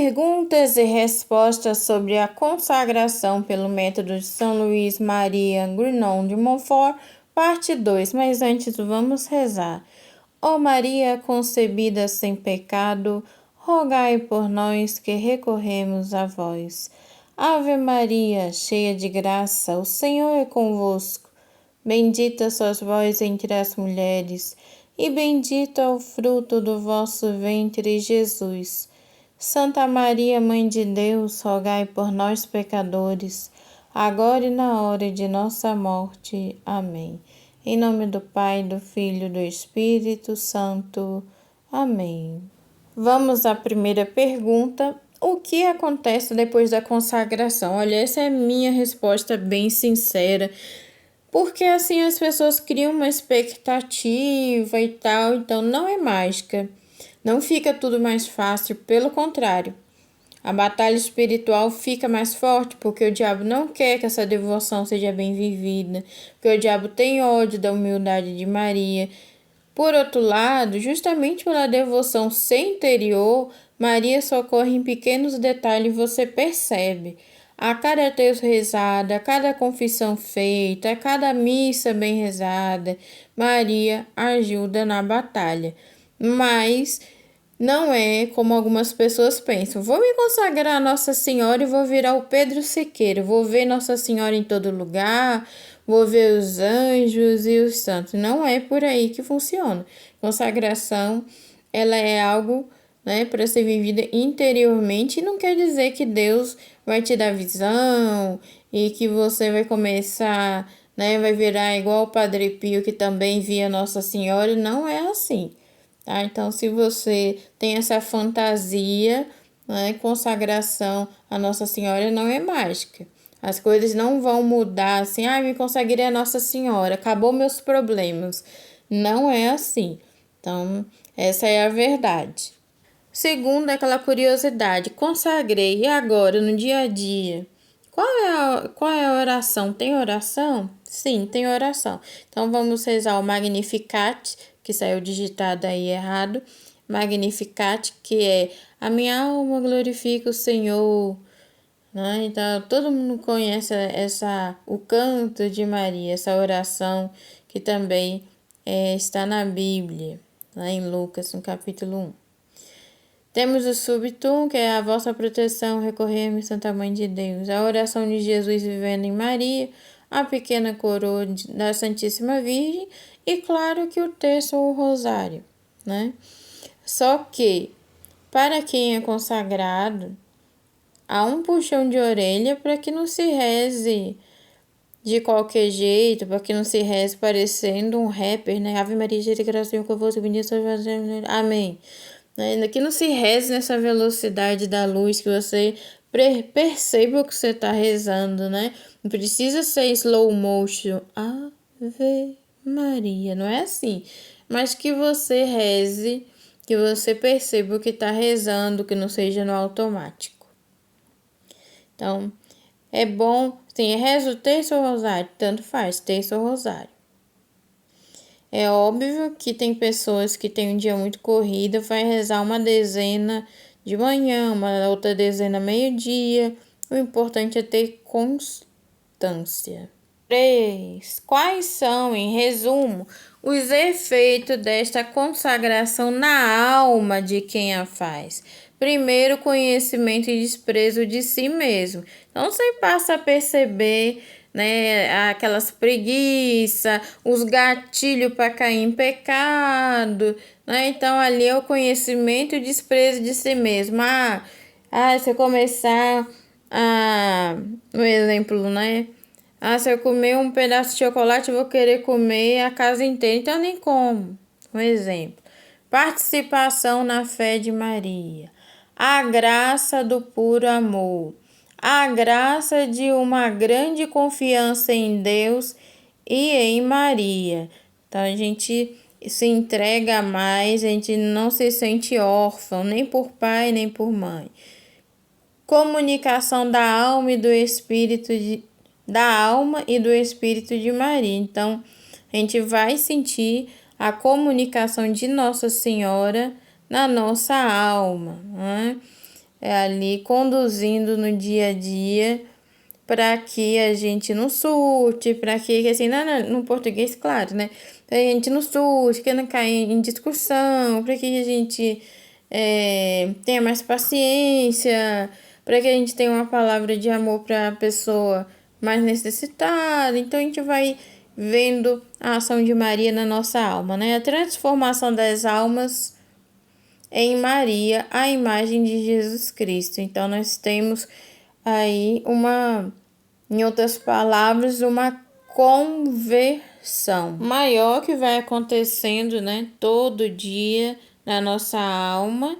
Perguntas e respostas sobre a consagração pelo método de São Luís Maria Grignon de Montfort, parte 2. Mas antes vamos rezar. Ó Maria concebida sem pecado, rogai por nós que recorremos a vós. Ave Maria, cheia de graça, o Senhor é convosco. Bendita sois vós entre as mulheres, e bendito é o fruto do vosso ventre, Jesus. Santa Maria, Mãe de Deus, rogai por nós, pecadores, agora e na hora de nossa morte. Amém. Em nome do Pai, do Filho e do Espírito Santo. Amém. Vamos à primeira pergunta. O que acontece depois da consagração? Olha, essa é a minha resposta bem sincera, porque assim as pessoas criam uma expectativa e tal, então não é mágica. Não fica tudo mais fácil, pelo contrário. A batalha espiritual fica mais forte porque o diabo não quer que essa devoção seja bem vivida, porque o diabo tem ódio da humildade de Maria. Por outro lado, justamente pela devoção ser interior, Maria socorre em pequenos detalhes e você percebe. A cada terço rezado, a cada confissão feita, a cada missa bem rezada, Maria ajuda na batalha. Mas não é como algumas pessoas pensam. Vou me consagrar a Nossa Senhora e vou virar o Pedro Siqueira. Vou ver Nossa Senhora em todo lugar, vou ver os anjos e os santos. Não é por aí que funciona. Consagração, ela é algo, para ser vivida interiormente, e não quer dizer que Deus vai te dar visão e que você vai começar, vai virar igual o Padre Pio, que também via Nossa Senhora. Não é assim. Tá? Então, se você tem essa fantasia, consagração a Nossa Senhora não é mágica. As coisas não vão mudar assim, me consagrei a Nossa Senhora, acabou meus problemas. Não é assim. Então, essa é a verdade. Segundo, aquela curiosidade, consagrei, e agora, no dia a dia? Qual é a oração? Tem oração? Sim, tem oração. Então, vamos rezar o Magnificat, que saiu digitado aí errado. Magnificat, que é a minha alma glorifica o Senhor. Então, todo mundo conhece o canto de Maria, essa oração que também está na Bíblia, lá em Lucas, no capítulo 1. Temos o Subtum, que é a vossa proteção, recorremos, Santa Mãe de Deus. A oração de Jesus vivendo em Maria, a pequena coroa da Santíssima Virgem e, claro, que o terço ou o rosário, Só que, para quem é consagrado, há um puxão de orelha para que não se reze de qualquer jeito, para que não se reze parecendo um rapper, Ave Maria, cheia de graça, Senhor convosco, bendita sois vós, amém. Que não se reze nessa velocidade da luz, que você perceba o que você está rezando, Não precisa ser slow motion. Ave Maria, não é assim. Mas que você reze, que você perceba o que está rezando, que não seja no automático. Então, é bom, sim, reza o terço ou rosário, tanto faz, terço ou rosário. É óbvio que tem pessoas que têm um dia muito corrido, vai rezar uma dezena de manhã, uma outra dezena meio-dia. O importante é ter constância. 3. Quais são, em resumo, os efeitos desta consagração na alma de quem a faz? Primeiro, conhecimento e desprezo de si mesmo. Então, você passa a perceber aquelas preguiças, os gatilhos para cair em pecado, Então, ali é o conhecimento e desprezo de si mesmo. Se eu começar um exemplo, se eu comer um pedaço de chocolate, eu vou querer comer a casa inteira, então eu nem como. Um exemplo. Participação na fé de Maria. A graça do puro amor. A graça de uma grande confiança em Deus e em Maria. Então, a gente se entrega mais, a gente não se sente órfão, nem por pai, nem por mãe. Comunicação da alma e do espírito de Maria. Então, a gente vai sentir a comunicação de Nossa Senhora na nossa alma, ali conduzindo no dia a dia, para que a gente não surte, para que assim, no português, claro, né? Pra que a gente não surte, que não caia em discussão, para que a gente tenha mais paciência, para que a gente tenha uma palavra de amor para a pessoa mais necessitada. Então a gente vai vendo a ação de Maria na nossa alma, né? A transformação das almas em Maria, a imagem de Jesus Cristo. Então nós temos aí em outras palavras, uma conversão maior que vai acontecendo, né, todo dia na nossa alma,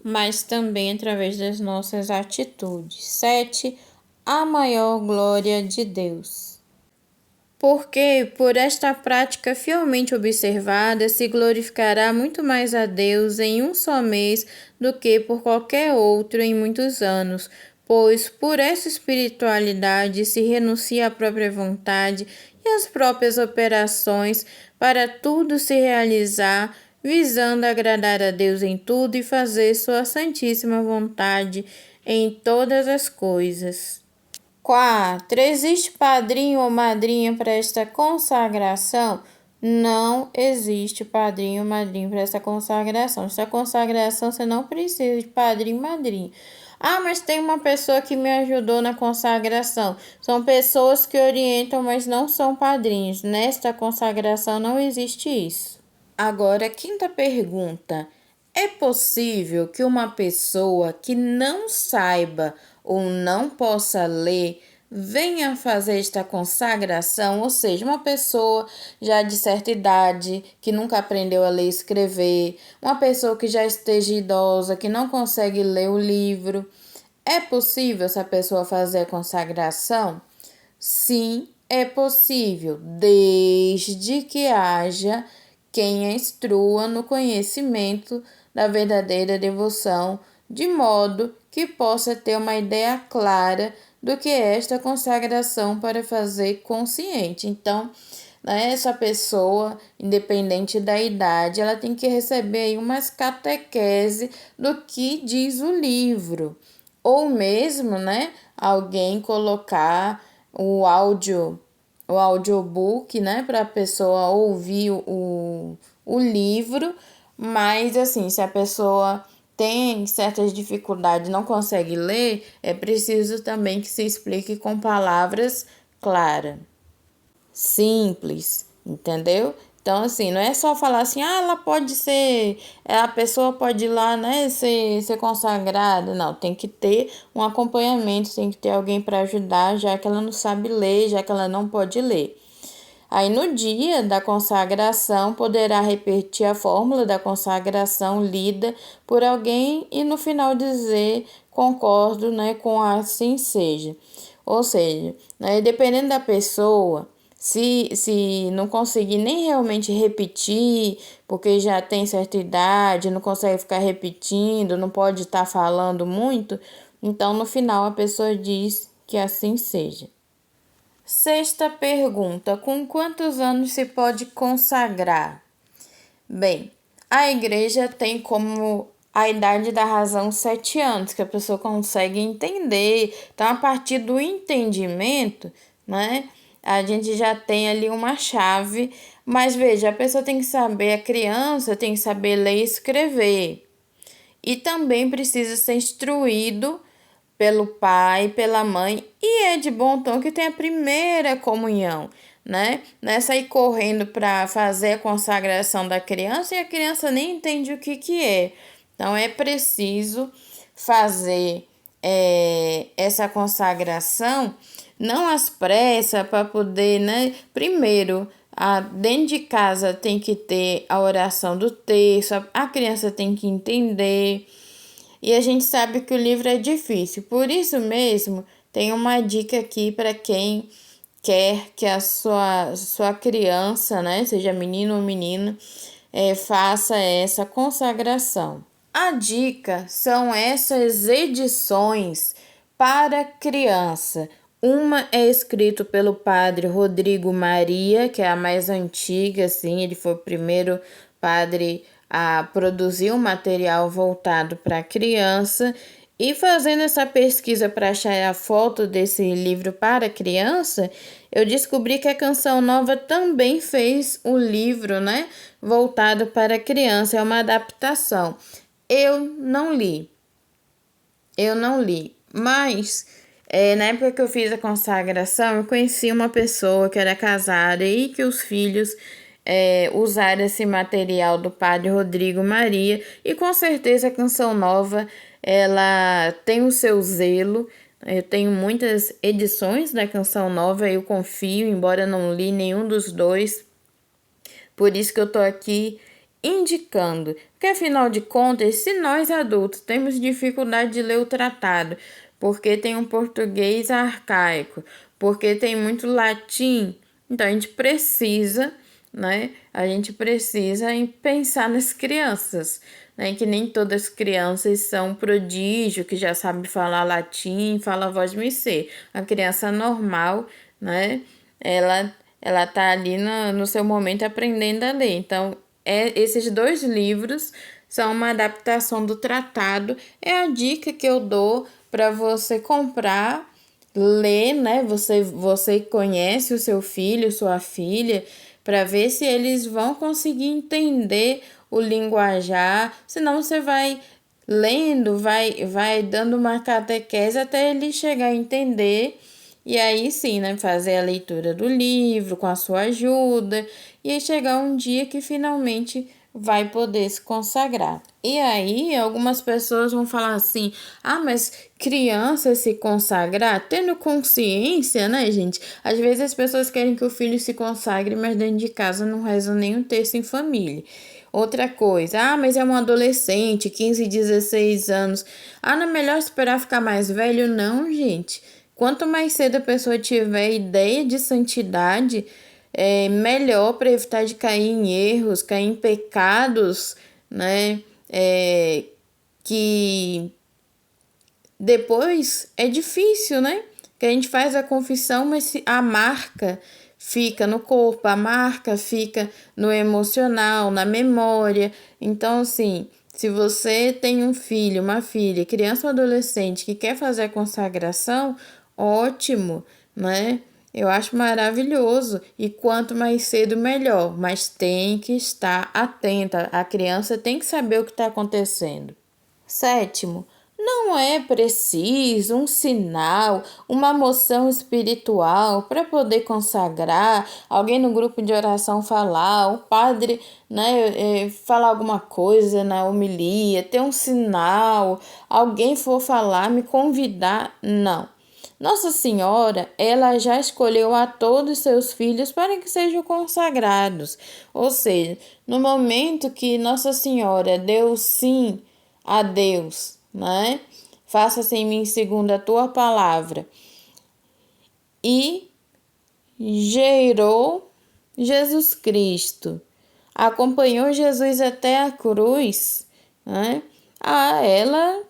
mas também através das nossas atitudes. 7. A maior glória de Deus. Porque por esta prática fielmente observada se glorificará muito mais a Deus em um só mês do que por qualquer outro em muitos anos, pois por essa espiritualidade se renuncia à própria vontade e às próprias operações para tudo se realizar, visando agradar a Deus em tudo e fazer sua santíssima vontade em todas as coisas. 4. Existe padrinho ou madrinha para esta consagração? Não existe padrinho ou madrinha para essa consagração. Essa consagração você não precisa de padrinho ou madrinha. Ah, mas tem uma pessoa que me ajudou na consagração. São pessoas que orientam, mas não são padrinhos. Nesta consagração não existe isso. Agora, quinta pergunta. É possível que uma pessoa que não saiba ou não possa ler venha fazer esta consagração, ou seja, uma pessoa já de certa idade, que nunca aprendeu a ler e escrever, uma pessoa que já esteja idosa, que não consegue ler o livro. É possível essa pessoa fazer a consagração? Sim, é possível, desde que haja quem a instrua no conhecimento da verdadeira devoção, de modo que possa ter uma ideia clara do que é esta consagração para fazer consciente. Então, né, essa pessoa, independente da idade, ela tem que receber aí umas catequese do que diz o livro. Ou mesmo, né, alguém colocar o audiobook, né, para a pessoa ouvir o livro, mas assim, se a pessoa tem certas dificuldades, não consegue ler, é preciso também que se explique com palavras claras, simples, entendeu? Então, assim, não é só falar assim, ela pode ser, a pessoa pode ir lá, né, ser consagrada. Não, tem que ter um acompanhamento, tem que ter alguém para ajudar, já que ela não sabe ler, já que ela não pode ler. Aí, no dia da consagração, poderá repetir a fórmula da consagração lida por alguém e no final dizer, concordo, né, com assim seja. Ou seja, né, dependendo da pessoa, se não conseguir nem realmente repetir, porque já tem certa idade, não consegue ficar repetindo, não pode estar falando muito, então no final a pessoa diz que assim seja. Sexta pergunta: com quantos anos se pode consagrar? Bem, a igreja tem como a idade da razão 7 anos, que a pessoa consegue entender. Então, a partir do entendimento, né, a gente já tem ali uma chave. Mas veja, a pessoa tem que saber, a criança tem que saber ler e escrever. E também precisa ser instruído pelo pai, pela mãe, e é de bom tom que tem a primeira comunhão, né? Não é sair correndo para fazer a consagração da criança e a criança nem entende o que é. Então, é preciso fazer essa consagração, não às pressas, para poder, né? Primeiro, dentro de casa tem que ter a oração do terço, a criança tem que entender. E a gente sabe que o livro é difícil, por isso mesmo tem uma dica aqui para quem quer que a sua criança, né, seja menino ou menina, faça essa consagração. A dica são essas edições para criança. Uma é escrito pelo padre Rodrigo Maria, que é a mais antiga, assim, ele foi o primeiro padre a produzir um material voltado para criança, E fazendo essa pesquisa para achar a foto desse livro para criança, eu descobri que a Canção Nova também fez um livro, né, voltado para criança, é uma adaptação. Eu não li, mas na época que eu fiz a consagração, eu conheci uma pessoa que era casada e que os filhos usaram esse material do Padre Rodrigo Maria, e com certeza a Canção Nova ela tem o seu zelo. Eu tenho muitas edições da Canção Nova, eu confio, embora não li nenhum dos dois, por isso que eu tô aqui indicando. Porque afinal de contas, se nós adultos temos dificuldade de ler o tratado, porque tem um português arcaico, porque tem muito latim, então a gente precisa, né? A gente precisa em pensar nas crianças, né? Que nem todas as crianças são prodígio, que já sabe falar latim, fala voz me ser. A criança normal, né? Ela tá ali no seu momento aprendendo a ler. Então, esses dois livros são uma adaptação do tratado. É a dica que eu dou para você comprar, ler, né? Você conhece o seu filho, sua filha, para ver se eles vão conseguir entender o linguajar. Senão você vai lendo, vai dando uma catequese até ele chegar a entender. E aí sim, né, fazer a leitura do livro com a sua ajuda, e aí chegar um dia que finalmente vai poder se consagrar. E aí algumas pessoas vão falar assim: "Ah, mas criança se consagrar, tendo consciência, né, gente? Às vezes as pessoas querem que o filho se consagre, mas dentro de casa não rezam nem um terço em família. Outra coisa, mas é um adolescente, 15, 16 anos. Não é melhor esperar ficar mais velho? Não, gente. Quanto mais cedo a pessoa tiver ideia de santidade, melhor para evitar de cair em erros, cair em pecados, né? Que depois é difícil, né? Que a gente faz a confissão, mas a marca fica no corpo, a marca fica no emocional, na memória. Então, assim, se você tem um filho, uma filha, criança ou adolescente que quer fazer a consagração, ótimo, né? Eu acho maravilhoso, e quanto mais cedo melhor, mas tem que estar atenta, a criança tem que saber o que está acontecendo. Sétimo, não é preciso um sinal, uma moção espiritual para poder consagrar, alguém no grupo de oração falar, o padre, né, falar alguma coisa na homilia, ter um sinal, alguém for falar, me convidar, não. Nossa Senhora, ela já escolheu a todos seus filhos para que sejam consagrados. Ou seja, no momento que Nossa Senhora deu sim a Deus, né? Faça-se em mim segundo a tua palavra. E gerou Jesus Cristo. Acompanhou Jesus até a cruz, né? Ela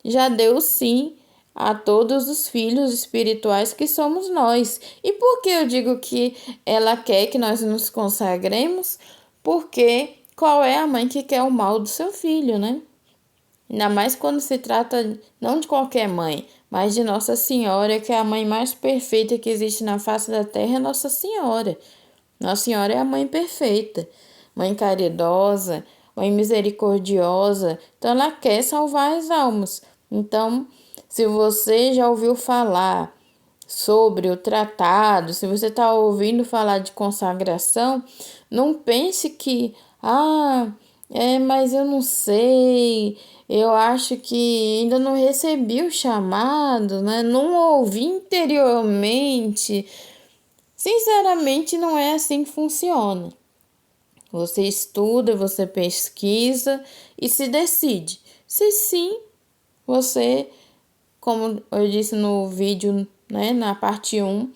já deu sim a todos os filhos espirituais que somos nós. E por que eu digo que ela quer que nós nos consagremos? Porque qual é a mãe que quer o mal do seu filho, né? Ainda mais quando se trata não de qualquer mãe, mas de Nossa Senhora, que é a mãe mais perfeita que existe na face da terra, é Nossa Senhora. Nossa Senhora é a mãe perfeita, mãe caridosa, mãe misericordiosa. Então ela quer salvar as almas. Então, se você já ouviu falar sobre o tratado, se você está ouvindo falar de consagração, não pense que, mas eu não sei, eu acho que ainda não recebi o chamado, né? Não ouvi interiormente. Sinceramente, não é assim que funciona. Você estuda, você pesquisa e se decide. Se sim, você, como eu disse no vídeo, né, na parte 1,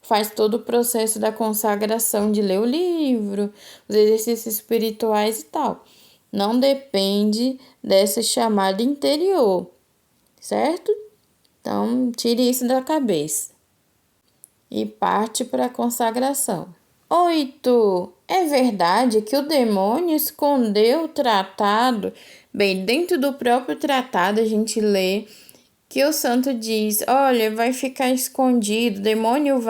faz todo o processo da consagração de ler o livro, os exercícios espirituais e tal. Não depende dessa chamada interior, certo? Então, tire isso da cabeça e parte para a consagração. 8. É verdade que o demônio escondeu o tratado? Bem, dentro do próprio tratado a gente lê que o santo diz, olha, vai ficar escondido, o demônio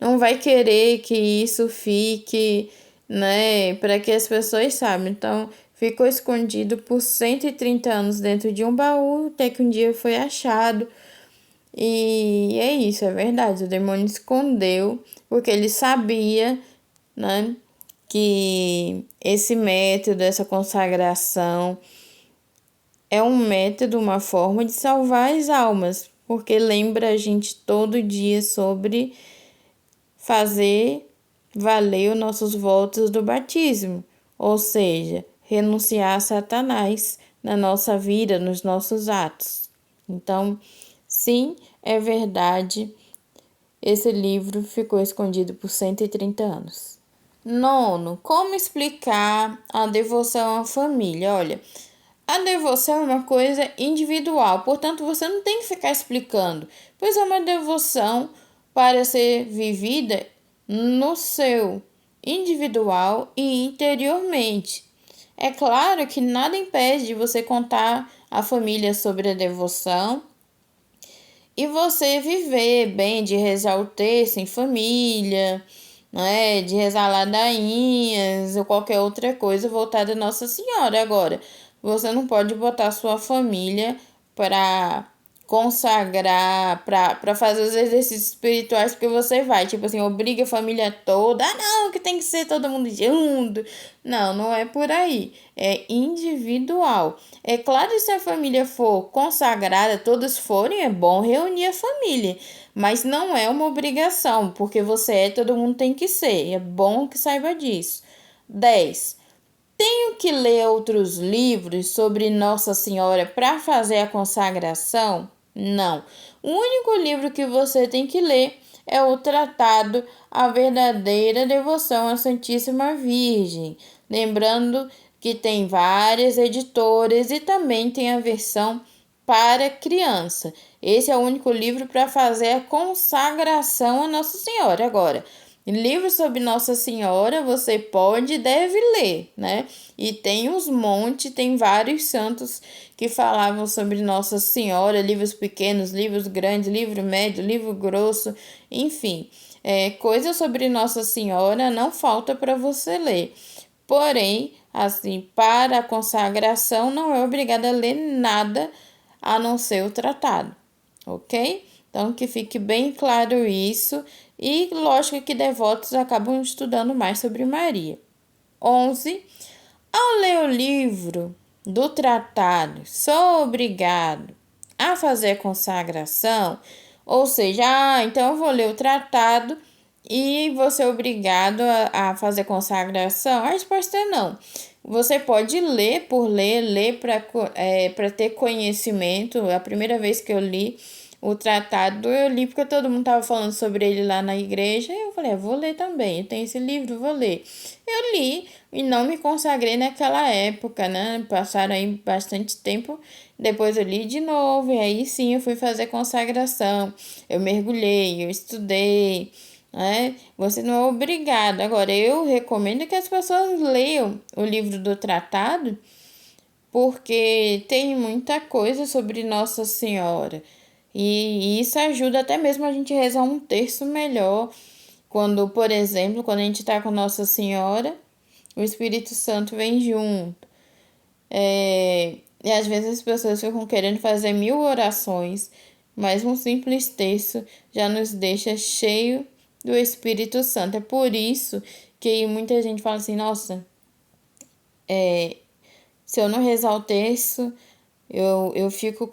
não vai querer que isso fique, né, para que as pessoas saibam. Então, ficou escondido por 130 anos dentro de um baú, até que um dia foi achado. E é isso, é verdade. O demônio escondeu, porque ele sabia, né, que esse método, essa consagração, é um método, uma forma de salvar as almas, porque lembra a gente todo dia sobre fazer valer os nossos votos do batismo, ou seja, renunciar a Satanás na nossa vida, nos nossos atos. Então, sim, é verdade, esse livro ficou escondido por 130 anos. Nono, como explicar a devoção à família? Olha, a devoção é uma coisa individual, portanto, você não tem que ficar explicando, pois é uma devoção para ser vivida no seu individual e interiormente. É claro que nada impede de você contar à família sobre a devoção e você viver bem, de rezar o terço em família, né, de rezar ladainhas ou qualquer outra coisa voltada a Nossa Senhora. Agora, você não pode botar sua família para consagrar, para fazer os exercícios espirituais, porque você vai, tipo assim, obriga a família toda. Ah, não, que tem que ser todo mundo junto. Não, não é por aí. É individual. É claro que se a família for consagrada, todos forem, é bom reunir a família. Mas não é uma obrigação, porque você é, todo mundo tem que ser. É bom que saiba disso. 10. Tenho que ler outros livros sobre Nossa Senhora para fazer a consagração? Não. O único livro que você tem que ler é o tratado A Verdadeira Devoção à Santíssima Virgem. Lembrando que tem várias editoras e também tem a versão para criança. Esse é o único livro para fazer a consagração a Nossa Senhora. Agora, livros sobre Nossa Senhora você pode e deve ler, né? E tem uns monte, tem vários santos que falavam sobre Nossa Senhora, livros pequenos, livros grandes, livro médio, livro grosso, enfim. Coisa sobre Nossa Senhora não falta para você ler. Porém, assim, para a consagração não é obrigada a ler nada a não ser o tratado, ok? Então, que fique bem claro isso. E lógico que devotos acabam estudando mais sobre Maria. 11. Ao ler o livro do tratado, sou obrigado a fazer consagração, ou seja, então eu vou ler o tratado e vou ser obrigado a fazer consagração? A resposta é não. Você pode ler por ler para ter conhecimento. A primeira vez que eu li o tratado, eu li porque todo mundo estava falando sobre ele lá na igreja. E eu falei, vou ler também. Eu tenho esse livro, vou ler. Eu li e não me consagrei naquela época, né? Passaram aí bastante tempo. Depois eu li de novo e aí sim eu fui fazer consagração. Eu mergulhei, eu estudei, né? Você não é obrigado. Agora, eu recomendo que as pessoas leiam o livro do tratado, porque tem muita coisa sobre Nossa Senhora. E isso ajuda até mesmo a gente rezar um terço melhor. Quando, por exemplo, quando a gente está com Nossa Senhora, o Espírito Santo vem junto. E às vezes as pessoas ficam querendo fazer 1000 orações, mas um simples terço já nos deixa cheio do Espírito Santo. É por isso que muita gente fala assim, nossa, se eu não rezar o terço, eu fico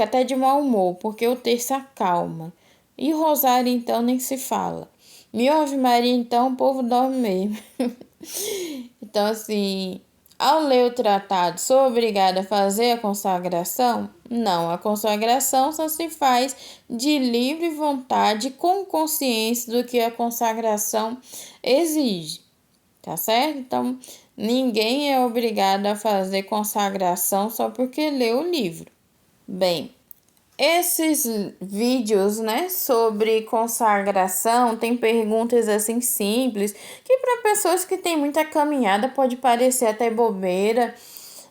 até de mau humor, porque o terço acalma. E o rosário, então, nem se fala. 1000 Ave Maria, então, o povo dorme mesmo. Então, assim, ao ler o tratado, sou obrigada a fazer a consagração? Não, a consagração só se faz de livre vontade, com consciência do que a consagração exige, tá certo? Então, ninguém é obrigado a fazer consagração só porque leu o livro. Bem, esses vídeos, né, sobre consagração, tem perguntas assim simples, que para pessoas que têm muita caminhada pode parecer até bobeira,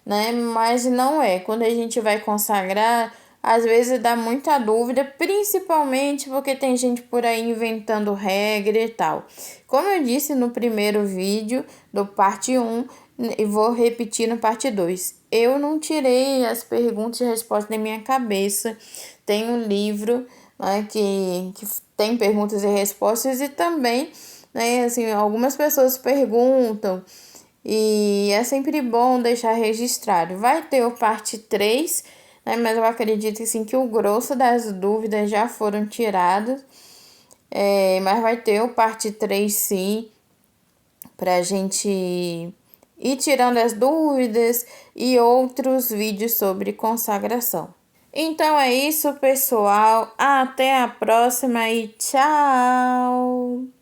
né, mas não é. Quando a gente vai consagrar, às vezes dá muita dúvida, principalmente porque tem gente por aí inventando regra e tal. Como eu disse no primeiro vídeo do parte 1, e vou repetir no parte 2, eu não tirei as perguntas e respostas da minha cabeça. Tem um livro, né, que tem perguntas e respostas, e também, né, assim, algumas pessoas perguntam e é sempre bom deixar registrado. Vai ter o parte 3, né, mas eu acredito assim, que o grosso das dúvidas já foram tiradas, mas vai ter o parte 3 sim, para a gente ir tirando as dúvidas e outros vídeos sobre consagração. Então é isso, pessoal. Até a próxima e tchau!